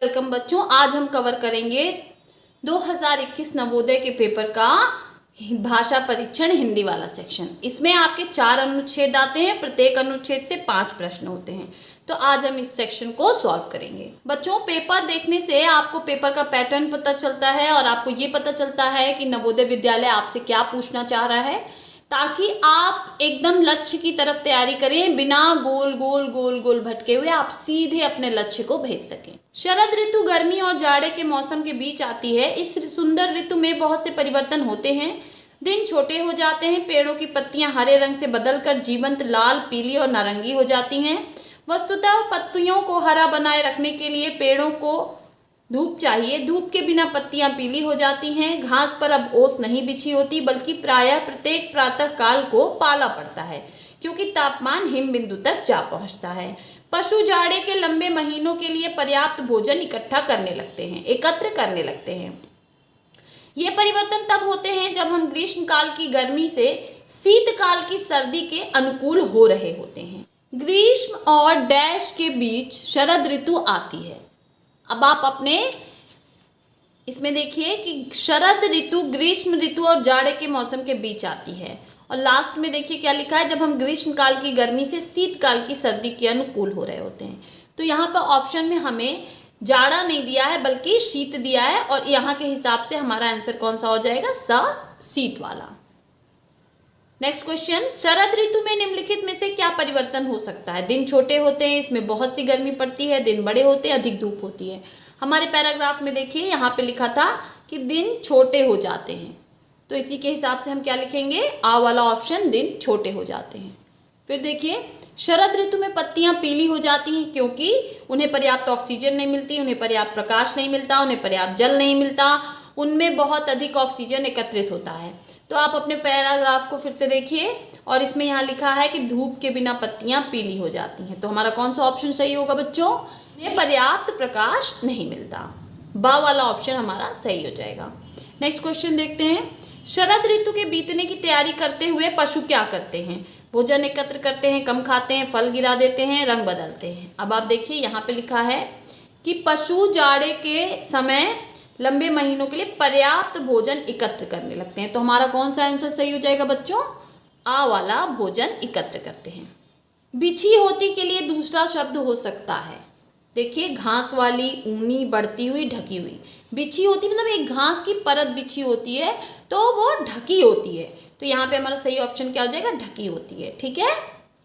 Welcome बच्चों, आज हम कवर करेंगे 2021 नवोदय के पेपर का भाषा परीक्षण हिंदी वाला सेक्शन। इसमें आपके 4 अनुच्छेद आते हैं, प्रत्येक अनुच्छेद से 5 प्रश्न होते हैं। तो आज हम इस सेक्शन को सॉल्व करेंगे। बच्चों, पेपर देखने से आपको पेपर का पैटर्न पता चलता है और आपको ये पता चलता है कि नवोदय विद्यालय आपसे क्या पूछना चाह रहा है, ताकि आप एकदम लक्ष्य की तरफ तैयारी करें, बिना गोल गोल गोल गोल भटके हुए आप सीधे अपने लक्ष्य को भेज सकें। शरद ऋतु गर्मी और जाड़े के मौसम के बीच आती है। इस सुंदर ऋतु में बहुत से परिवर्तन होते हैं। दिन छोटे हो जाते हैं, पेड़ों की पत्तियां हरे रंग से बदलकर जीवंत लाल, पीली और नारंगी हो जाती हैं। वस्तुतः पत्तियों को हरा बनाए रखने के लिए पेड़ों को धूप चाहिए। धूप के बिना पत्तियां पीली हो जाती हैं। घास पर अब ओस नहीं बिछी होती, बल्कि प्रायः प्रत्येक प्रातः काल को पाला पड़ता है, क्योंकि तापमान हिम बिंदु तक जा पहुंचता है। पशु जाड़े के लंबे महीनों के लिए पर्याप्त भोजन एकत्र करने लगते हैं। ये परिवर्तन तब होते हैं जब हम ग्रीष्म काल की गर्मी से शीतकाल की सर्दी के अनुकूल हो रहे होते हैं। ग्रीष्म और डैश के बीच शरद ऋतु आती है। अब आप अपने इसमें देखिए कि शरद ऋतु ग्रीष्म ऋतु और जाड़े के मौसम के बीच आती है, और लास्ट में देखिए क्या लिखा है, जब हम ग्रीष्म काल की गर्मी से शीतकाल की सर्दी के अनुकूल हो रहे होते हैं। तो यहाँ पर ऑप्शन में हमें जाड़ा नहीं दिया है बल्कि शीत दिया है, और यहाँ के हिसाब से हमारा आंसर कौन सा हो जाएगा, शीत वाला। नेक्स्ट क्वेश्चन, शरद ऋतु में निम्नलिखित में से क्या परिवर्तन हो सकता है? दिन छोटे होते हैं, इसमें बहुत सी गर्मी पड़ती है। दिन बड़े होते हैं, अधिक धूप होती है। हमारे पैराग्राफ में देखिए यहाँ पे लिखा था कि दिन छोटे हो जाते हैं, तो इसी के हिसाब से हम क्या लिखेंगे, आ वाला ऑप्शन, दिन छोटे हो जाते हैं। फिर देखिए, शरद ऋतु में पत्तियां पीली हो जाती हैं क्योंकि उन्हें पर्याप्त ऑक्सीजन नहीं मिलती, उन्हें पर्याप्त प्रकाश नहीं मिलता, उन्हें पर्याप्त जल नहीं मिलता, उनमें बहुत अधिक ऑक्सीजन एकत्रित होता है। तो आप अपने पैराग्राफ को फिर से देखिए, और इसमें यहाँ लिखा है कि धूप के बिना पत्तियां पीली हो जाती हैं। तो हमारा कौन सा ऑप्शन सही होगा बच्चों? उन्हें पर्याप्त प्रकाश नहीं मिलता, बा वाला ऑप्शन हमारा सही हो जाएगा। नेक्स्ट क्वेश्चन देखते हैं, शरद ऋतु के बीतने की तैयारी करते हुए पशु क्या करते हैं? भोजन एकत्र करते हैं, कम खाते हैं, फल गिरा देते हैं, रंग बदलते हैं। अब आप देखिए यहाँ पे लिखा है कि पशु जाड़े के समय लंबे महीनों के लिए पर्याप्त भोजन एकत्र करने लगते हैं। तो हमारा कौन सा आंसर सही हो जाएगा बच्चों? आ वाला, भोजन एकत्र करते हैं। बिछी होती के लिए दूसरा शब्द हो सकता है, देखिए, घास वाली, ऊनी, बढ़ती हुई, ढकी हुई। बिछी होती मतलब एक घास की परत बिछी होती है, तो वो ढकी होती है। तो यहाँ पे हमारा सही ऑप्शन क्या हो जाएगा, ढकी होती है। ठीक है,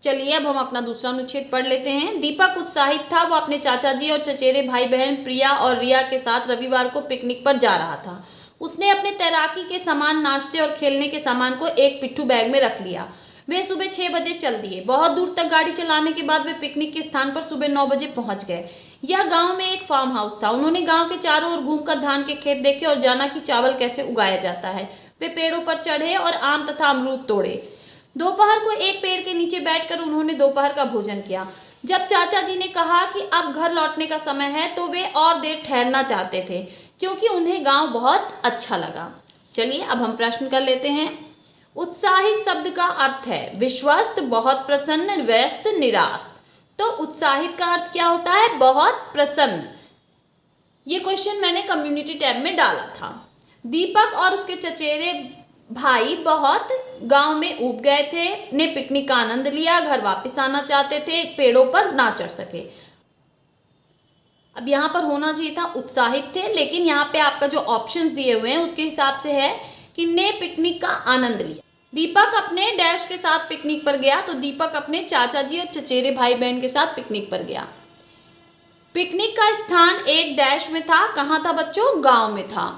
चलिए अब हम अपना दूसरा अनुच्छेद पढ़ लेते हैं। दीपक उत्साहित था। वो अपने चाचा जी और चचेरे भाई बहन प्रिया और रिया के साथ रविवार को पिकनिक पर जा रहा था। उसने अपने तैराकी के सामान, नाश्ते और खेलने के सामान को एक पिट्ठू बैग में रख लिया। वे सुबह 6 बजे चल दिए। बहुत दूर तक गाड़ी चलाने के बाद वे पिकनिक के स्थान पर सुबह 9 बजे पहुंच गए। यह गांव में एक फार्म हाउस था। उन्होंने गांव के चारों ओर घूमकर धान के खेत देखे और जाना कि चावल कैसे उगाया जाता है। वे पेड़ों पर चढ़े और आम तथा अमरूद तोड़े। दोपहर को एक पेड़ के नीचे बैठकर उन्होंने दोपहर का भोजन किया। जब चाचा जी ने कहा कि अब घर लौटने का समय है, तो वे और देर ठहरना चाहते थे, क्योंकि उन्हें गांव बहुत अच्छा लगा। चलिए अब हम प्रश्न कर लेते हैं। उत्साहित शब्द का अर्थ है विश्वस्त, बहुत प्रसन्न, व्यस्त, निराश। तो उत्साहित का अर्थ क्या होता है? बहुत प्रसन्न। ये क्वेश्चन मैंने कम्युनिटी टैब में डाला था। दीपक और उसके चचेरे भाई बहुत गांव में ऊब गए थे, ने पिकनिक का आनंद लिया, घर वापस आना चाहते थे, पेड़ों पर ना चढ़ सके। अब यहाँ पर होना चाहिए था उत्साहित थे, लेकिन यहाँ पे आपका जो ऑप्शंस दिए हुए हैं उसके हिसाब से है कि ने पिकनिक का आनंद लिया। दीपक अपने डैश के साथ पिकनिक पर गया, तो दीपक अपने चाचा जी और चचेरे भाई बहन के साथ पिकनिक पर गया। पिकनिक का स्थान एक डैश में था। कहाँ था बच्चों? गांव में था।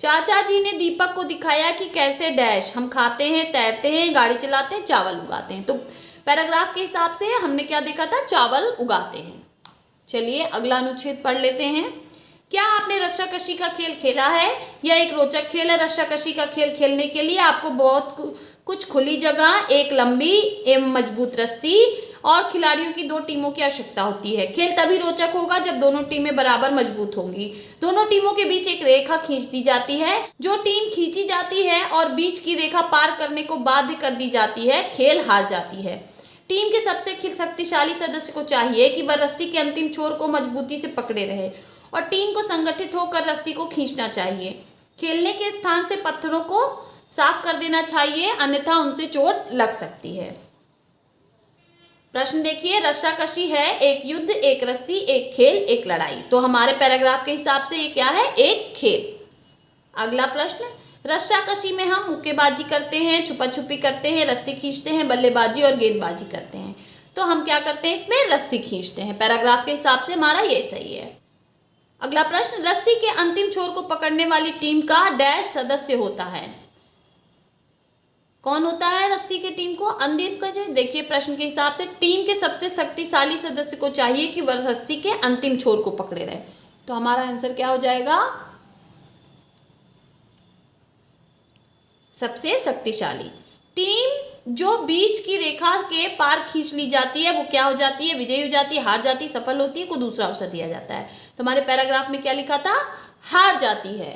चाचा जी ने दीपक को दिखाया कि कैसे डैश हम खाते हैं, तैरते हैं, गाड़ी चलाते हैं, चावल उगाते हैं। तो पैराग्राफ के हिसाब से हमने क्या देखा था? चावल उगाते हैं। चलिए अगला अनुच्छेद पढ़ लेते हैं। क्या आपने रस्साकशी का खेल खेला है? यह एक रोचक खेल है। रस्साकशी का खेल खेलने के लिए आपको बहुत कुछ खुली जगह, एक लंबी एवं मजबूत रस्सी और खिलाड़ियों की 2 टीमों की आवश्यकता होती है। खेल तभी रोचक होगा जब दोनों टीमें बराबर मजबूत होंगी। दोनों टीमों के बीच एक रेखा खींच दी जाती है। जो टीम खींची जाती है और बीच की रेखा पार करने को बाध्य कर दी जाती है, खेल हार जाती है। टीम के सबसे शक्तिशाली सदस्य को चाहिए कि वह रस्सी के अंतिम छोर को मजबूती से पकड़े रहे और टीम को संगठित होकर रस्सी को खींचना चाहिए। खेलने के स्थान से पत्थरों को साफ कर देना चाहिए, अन्यथा उनसे चोट लग सकती है। प्रश्न देखिए, रस्साकशी है एक युद्ध, एक रस्सी, एक खेल, एक लड़ाई। तो हमारे पैराग्राफ के हिसाब से ये क्या है? एक खेल। अगला प्रश्न, रस्साकशी में हम मुक्केबाजी करते हैं, छुपा छुपी करते हैं, रस्सी खींचते हैं, बल्लेबाजी और गेंदबाजी करते हैं। तो हम क्या करते हैं? इसमें रस्सी खींचते हैं। पैराग्राफ के हिसाब से हमारा ये सही है। अगला प्रश्न, रस्सी के अंतिम छोर को पकड़ने वाली टीम का डैश सदस्य होता है। कौन होता है रस्सी की टीम को अंतिम का? जो देखिए प्रश्न के हिसाब से टीम के सबसे शक्तिशाली सदस्य को चाहिए कि वह रस्सी के अंतिम छोर को पकड़े रहे। तो हमारा आंसर क्या हो जाएगा? सबसे शक्तिशाली टीम जो बीच की रेखा के पार खींच ली जाती है वो क्या हो जाती है? विजयी हो जाती है, हार जाती है, सफल होती है, को दूसरा अवसर दिया जाता है। तो हमारे पैराग्राफ में क्या लिखा था? हार जाती है।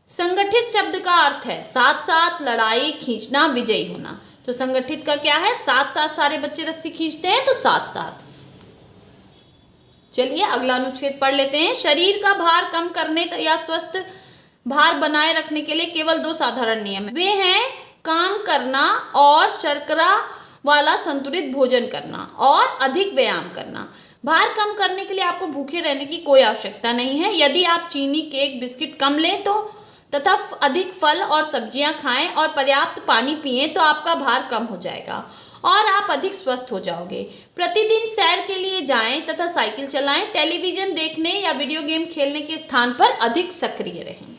संगठित शब्द का अर्थ है साथ साथ लड़ाई, खींचना, विजयी होना। तो संगठित का क्या है? साथ साथ सारे बच्चे रस्सी खींचते हैं, तो साथ साथ। चलिए अगला अनुच्छेद पढ़ लेते हैं। शरीर का भार कम करने या स्वस्थ भार बनाए रखने के लिए केवल 2 साधारण नियम हैं। वे हैं काम करना और शर्करा वाला संतुलित भोजन करना और अधिक व्यायाम करना। भार कम करने के लिए आपको भूखे रहने की कोई आवश्यकता नहीं है। यदि आप चीनी, केक, बिस्किट कम लें तो तथा अधिक फल और सब्जियां खाएं और पर्याप्त पानी पिएं तो आपका भार कम हो जाएगा और आप अधिक स्वस्थ हो जाओगे। प्रतिदिन सैर के लिए जाएं तथा साइकिल चलाएं। टेलीविजन देखने या वीडियो गेम खेलने के स्थान पर अधिक सक्रिय रहें।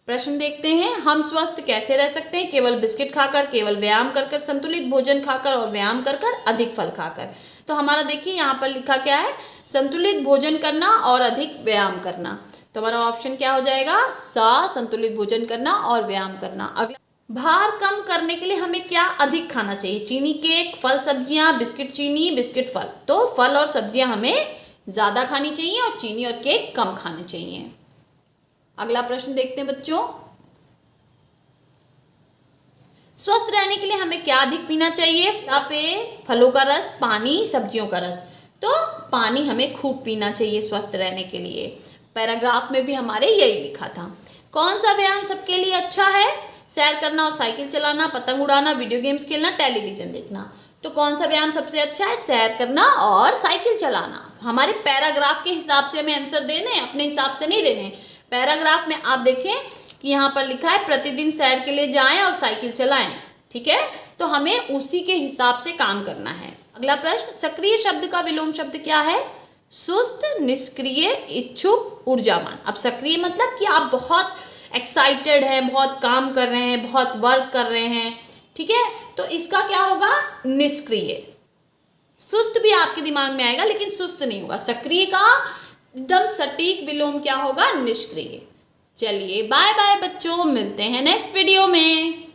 प्रश्न देखते हैं, हम स्वस्थ कैसे रह सकते हैं? केवल बिस्किट खाकर, केवल व्यायाम कर कर, संतुलित भोजन खाकर और व्यायाम कर कर, अधिक फल खाकर। तो हमारा देखिए यहाँ पर लिखा क्या है? संतुलित भोजन करना और अधिक व्यायाम करना। तो हमारा ऑप्शन क्या हो जाएगा? सा, संतुलित भोजन करना और व्यायाम करना। अगला, भार कम करने के लिए हमें क्या अधिक खाना चाहिए? चीनी, केक, फल, सब्जियां, बिस्किट, चीनी, बिस्किट, फल। तो फल और सब्जियां हमें ज़्यादा खानी चाहिए और चीनी और केक कम खाने चाहिए। अगला प्रश्न देखते हैं बच्चों, स्वस्थ रहने के लिए हमें क्या अधिक पीना चाहिए? फलों का रस, पानी, सब्जियों का रस। तो पानी हमें खूब पीना चाहिए स्वस्थ रहने के लिए। पैराग्राफ में भी हमारे यही लिखा था। कौन सा व्यायाम सबके लिए अच्छा है? सैर करना और साइकिल चलाना, पतंग उड़ाना, वीडियो गेम्स खेलना, टेलीविजन देखना। तो कौन सा व्यायाम सबसे अच्छा है? सैर करना और साइकिल चलाना। हमारे पैराग्राफ के हिसाब से हमें आंसर देने, अपने हिसाब से नहीं देने। पैराग्राफ में आप देखें कि यहाँ पर लिखा है प्रतिदिन सैर के लिए जाएं और साइकिल चलाएं। ठीक है, तो हमें उसी के हिसाब से काम करना है। अगला प्रश्न, सक्रिय शब्द का विलोम शब्द क्या है? सुस्त, निष्क्रिय, इच्छुक, ऊर्जावान। अब सक्रिय मतलब कि आप बहुत एक्साइटेड हैं, बहुत काम कर रहे हैं, बहुत वर्क कर रहे हैं। ठीक है, तो इसका क्या होगा? निष्क्रिय। सुस्त भी आपके दिमाग में आएगा लेकिन सुस्त नहीं होगा। सक्रिय का एकदम सटीक विलोम क्या होगा? निष्क्रिय। चलिए बाय बाय बच्चों, मिलते हैं नेक्स्ट वीडियो में।